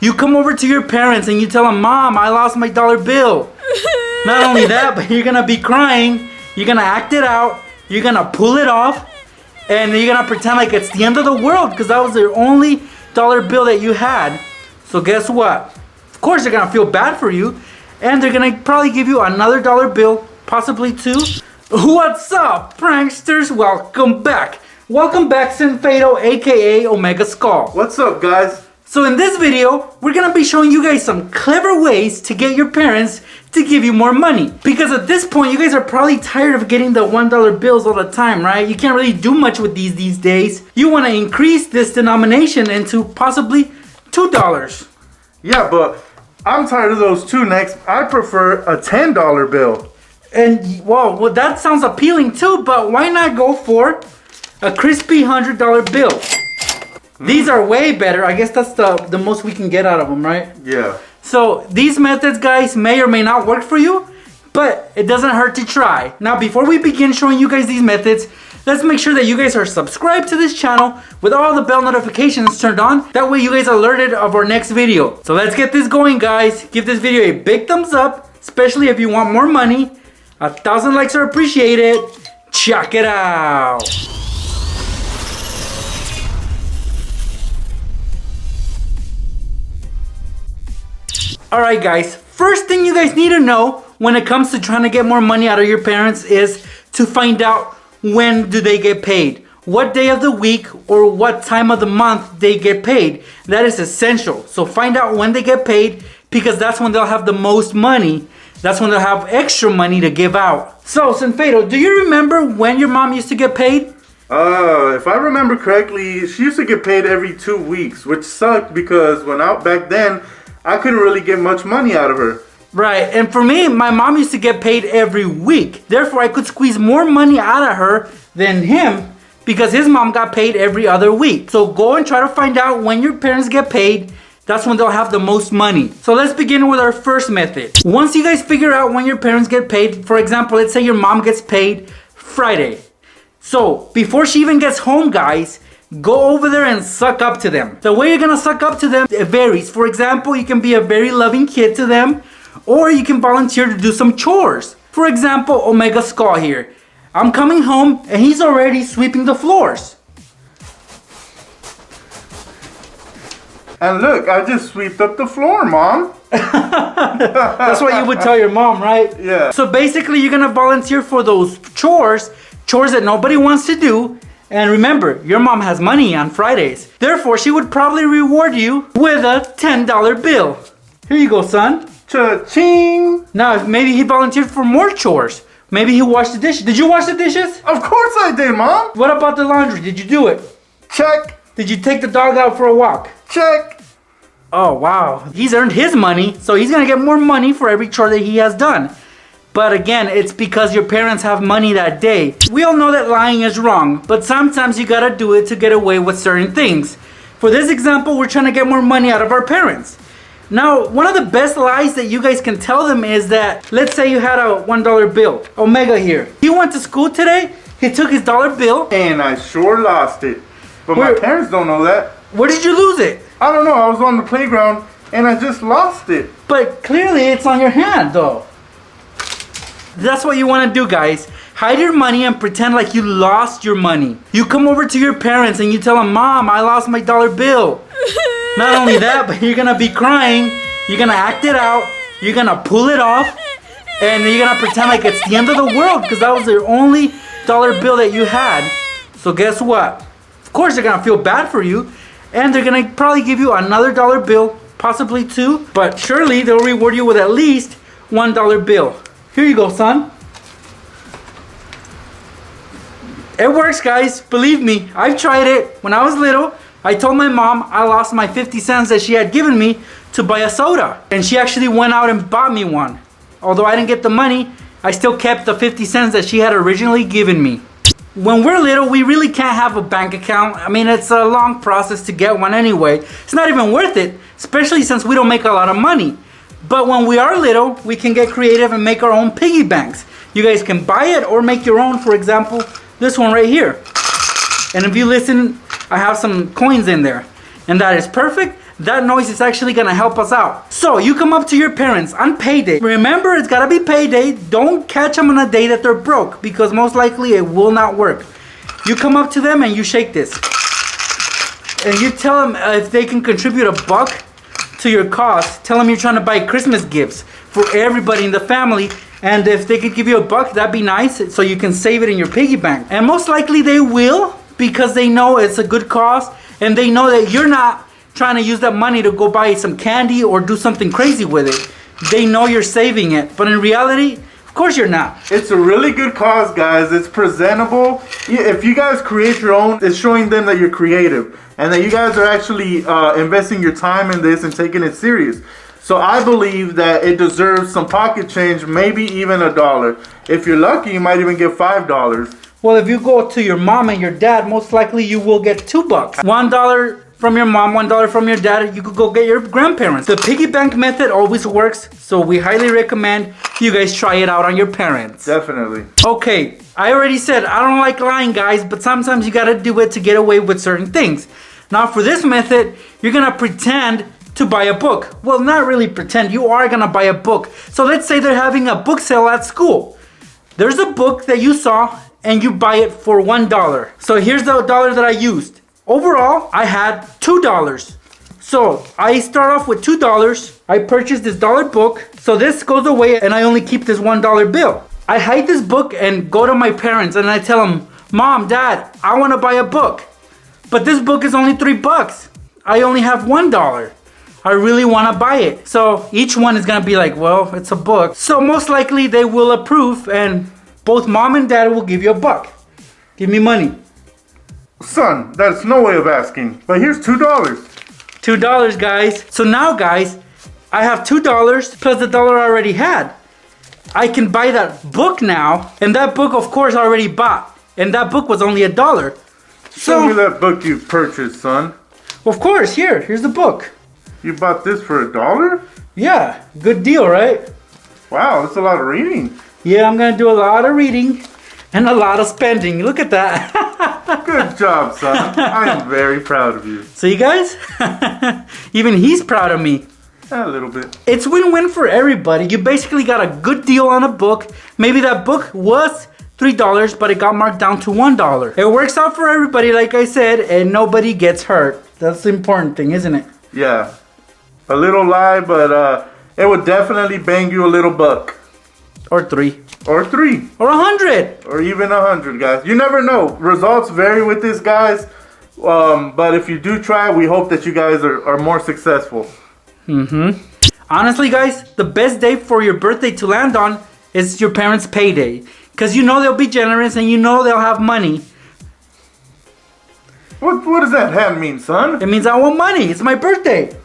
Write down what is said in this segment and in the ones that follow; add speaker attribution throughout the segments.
Speaker 1: You come over to your parents and you tell them, Mom, I lost my dollar bill. Not only that, but you're gonna be crying. You're gonna act it out. You're gonna pull it off. And you're gonna pretend like it's the end of the world because that was the only dollar bill that you had. So guess what? Of course they're gonna feel bad for you. And they're gonna probably give you another dollar bill, possibly two. What's up, pranksters? Welcome back. Welcome back, Sinfado, aka Omega Skull.
Speaker 2: What's up, guys?
Speaker 1: So in this video, we're gonna be showing you guys some clever ways to get your parents to give you more money. Because at this point, you guys are probably tired of getting the $1 bills all the time, right? You can't really do much with these days. You wanna increase this denomination into possibly $2.
Speaker 2: Yeah, but I'm tired of those two next. I prefer a $10 bill.
Speaker 1: And well, that sounds appealing too, but why not go for a crispy $100 bill? These are way better. I guess that's the most we can get out of them, right?
Speaker 2: Yeah.
Speaker 1: So these methods, guys, may or may not work for you, but it doesn't hurt to try. Now, before we begin showing you guys these methods, let's make sure that you guys are subscribed to this channel with all the bell notifications turned on. That way you guys are alerted of our next video. So let's get this going, guys. Give this video a big thumbs up, especially if you want more money. 1,000 likes are appreciated. Check it out. Alright guys, first thing you guys need to know when it comes to trying to get more money out of your parents is to find out when do they get paid. What day of the week or what time of the month they get paid. That is essential. So find out when they get paid because that's when they'll have the most money. That's when they'll have extra money to give out. So Sinfado, do you remember when your mom used to get paid?
Speaker 2: If I remember correctly, she used to get paid every 2 weeks, which sucked because back then, I couldn't really get much money out of her.
Speaker 1: Right, and for me, my mom used to get paid every week. Therefore, I could squeeze more money out of her than him because his mom got paid every other week. So go and try to find out when your parents get paid. That's when they'll have the most money. So let's begin with our first method. Once you guys figure out when your parents get paid, for example, let's say your mom gets paid Friday. So before she even gets home, guys, go over there and suck up to them. The way you're gonna suck up to them, it varies. For example, you can be a very loving kid to them, or you can volunteer to do some chores. For example, Omega Skull here. I'm coming home and he's already sweeping the floors.
Speaker 2: And look, I just swept up the floor, Mom.
Speaker 1: That's what you would tell your mom, right?
Speaker 2: Yeah.
Speaker 1: So basically, you're gonna volunteer for those chores that nobody wants to do. And remember, your mom has money on Fridays. Therefore, she would probably reward you with a $10 bill. Here you go, son.
Speaker 2: Cha-ching!
Speaker 1: Now, maybe he volunteered for more chores. Maybe he washed the dishes. Did you wash the dishes?
Speaker 2: Of course I did, Mom.
Speaker 1: What about the laundry? Did you do it?
Speaker 2: Check.
Speaker 1: Did you take the dog out for a walk?
Speaker 2: Check.
Speaker 1: Oh, wow. He's earned his money, so he's gonna get more money for every chore that he has done. But again, it's because your parents have money that day. We all know that lying is wrong, but sometimes you gotta do it to get away with certain things. For this example, we're trying to get more money out of our parents. Now, one of the best lies that you guys can tell them is that, let's say you had a $1 bill. Omega here. He went to school today, he took his dollar bill.
Speaker 2: And I sure lost it. But my parents don't know that.
Speaker 1: Where did you lose it?
Speaker 2: I don't know, I was on the playground and I just lost it.
Speaker 1: But clearly it's on your hand though. That's what you want to do, guys. Hide your money and pretend like you lost your money. You come over to your parents and you tell them, Mom, I lost my dollar bill. Not only that, but you're going to be crying. You're going to act it out. You're going to pull it off. And you're going to pretend like it's the end of the world because that was the only dollar bill that you had. So guess what? Of course, they're going to feel bad for you. And they're going to probably give you another dollar bill, possibly two. But surely they'll reward you with at least $1 bill. Here you go, son. It works, guys. Believe me, I've tried it. When I was little, I told my mom I lost my 50 cents that she had given me to buy a soda. And she actually went out and bought me one. Although I didn't get the money, I still kept the 50 cents that she had originally given me. When we're little, we really can't have a bank account. I mean, it's a long process to get one anyway. It's not even worth it, especially since we don't make a lot of money. But when we are little, we can get creative and make our own piggy banks. You guys can buy it or make your own. For example, this one right here. And if you listen, I have some coins in there. And that is perfect. that noise is actually gonna help us out. So you come up to your parents on payday. Remember, it's gotta be payday. Don't catch them on a day that they're broke, because most likely it will not work. You come up to them and you shake this. And you tell them if they can contribute $1 to your cause. Tell them you're trying to buy Christmas gifts for everybody in the family. And if they could give you $1, that'd be nice, so you can save it in your piggy bank. And most likely they will, because they know it's a good cause, and they know that you're not trying to use that money to go buy some candy or do something crazy with it. They know you're saving it, but in reality, of course you're not.
Speaker 2: It's a really good cause, guys. It's presentable. If you guys create your own, it's showing them that you're creative and that you guys are actually investing your time in this and taking it serious. So I believe that it deserves some pocket change, maybe even $1. If you're lucky, you might even get $5.
Speaker 1: Well, if you go to your mom and your dad, most likely you will get $2. $1 from your mom, $1 from your dad. You could go get your grandparents. The piggy bank method always works, so we highly recommend you guys try it out on your parents.
Speaker 2: Definitely.
Speaker 1: Okay, I already said I don't like lying, guys, but sometimes you gotta do it to get away with certain things. Now for this method, you're gonna pretend to buy a book. Well, not really pretend, you are gonna buy a book. So let's say they're having a book sale at school. There's a book that you saw and you buy it for $1. So here's the $1 that I used. Overall, I had $2. So I start off with $2. I purchased this $1 book. So this goes away and I only keep this $1 bill. I hide this book and go to my parents and I tell them, Mom, Dad, I wanna buy a book. But this book is only $3. I only have $1. I really want to buy it. So each one is going to be like, well, it's a book. So most likely they will approve and both mom and dad will give you $1. Give me money.
Speaker 2: Son, that's no way of asking. But here's $2.
Speaker 1: $2, guys. So now, guys, I have $2 plus the $1 I already had. I can buy that book now. And that book, of course, I already bought. And that book was only $1.
Speaker 2: Show me that book you purchased, son.
Speaker 1: Of course, here's the book.
Speaker 2: You bought this for $1?
Speaker 1: Yeah, good deal, right?
Speaker 2: Wow, that's a lot of reading.
Speaker 1: Yeah, I'm gonna do a lot of reading and a lot of spending. Look at that.
Speaker 2: Good job, son. I am very proud of you.
Speaker 1: See, guys? Even he's proud of me.
Speaker 2: A little bit.
Speaker 1: It's win-win for everybody. You basically got a good deal on a book. Maybe that book was $3, but it got marked down to $1. It works out for everybody, like I said, and nobody gets hurt. That's the important thing, isn't it?
Speaker 2: Yeah. A little lie, but it would definitely bang you a little $1.
Speaker 1: Or 3.
Speaker 2: Or 3.
Speaker 1: Or 100.
Speaker 2: Or even 100, guys. You never know. Results vary with this, guys. But if you do try, we hope that you guys are more successful.
Speaker 1: Honestly, guys, the best day for your birthday to land on is your parents' payday. Because you know they'll be generous and you know they'll have money.
Speaker 2: What does that hat mean, son?
Speaker 1: It means I want money. It's my birthday.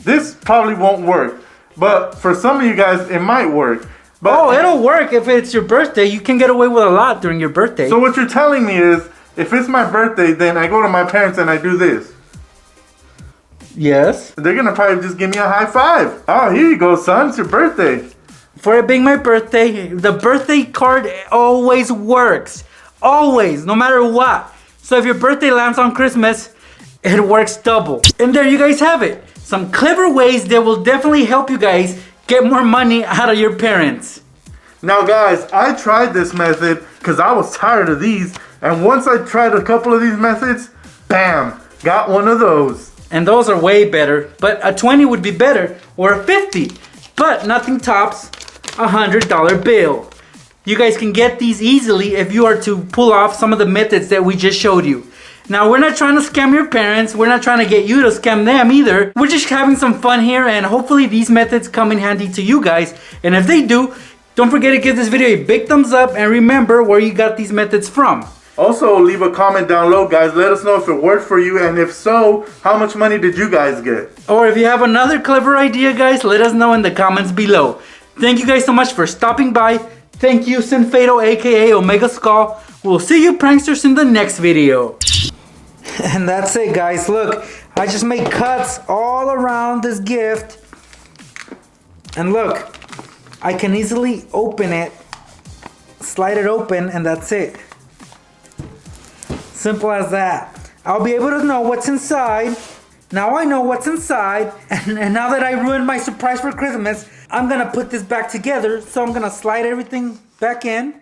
Speaker 2: This probably won't work. But for some of you guys, it might work. But
Speaker 1: it'll work if it's your birthday. You can get away with a lot during your birthday.
Speaker 2: So what you're telling me is, if it's my birthday, then I go to my parents and I do this.
Speaker 1: Yes.
Speaker 2: They're going to probably just give me a high five. Oh, here you go, son. It's your birthday.
Speaker 1: For it being my birthday, the birthday card always works. Always, no matter what. So if your birthday lands on Christmas, it works double. And there you guys have it. Some clever ways that will definitely help you guys get more money out of your parents.
Speaker 2: Now guys, I tried this method because I was tired of these. And once I tried a couple of these methods, bam, got one of those.
Speaker 1: And those are way better. But a 20 would be better, or a 50. But nothing tops a $100 bill. You guys can get these easily if you are to pull off some of the methods that we just showed you. Now, we're not trying to scam your parents. We're not trying to get you to scam them either. We're just having some fun here, and hopefully these methods come in handy to you guys. And if they do, don't forget to give this video a big thumbs up and remember where you got these methods from.
Speaker 2: Also, leave a comment down low, guys. Let us know if it worked for you, and if so, how much money did you guys get?
Speaker 1: Or if you have another clever idea, guys, let us know in the comments below. Thank you guys so much for stopping by. Thank you, Sinfado, aka Omega Skull. We'll see you pranksters in the next video. And that's it, guys. Look, I just made cuts all around this gift. And look, I can easily open it, slide it open, and that's it. Simple as that. I'll be able to know what's inside Now I know what's inside, and now that I ruined my surprise for Christmas, I'm gonna put this back together. So I'm gonna slide everything back in.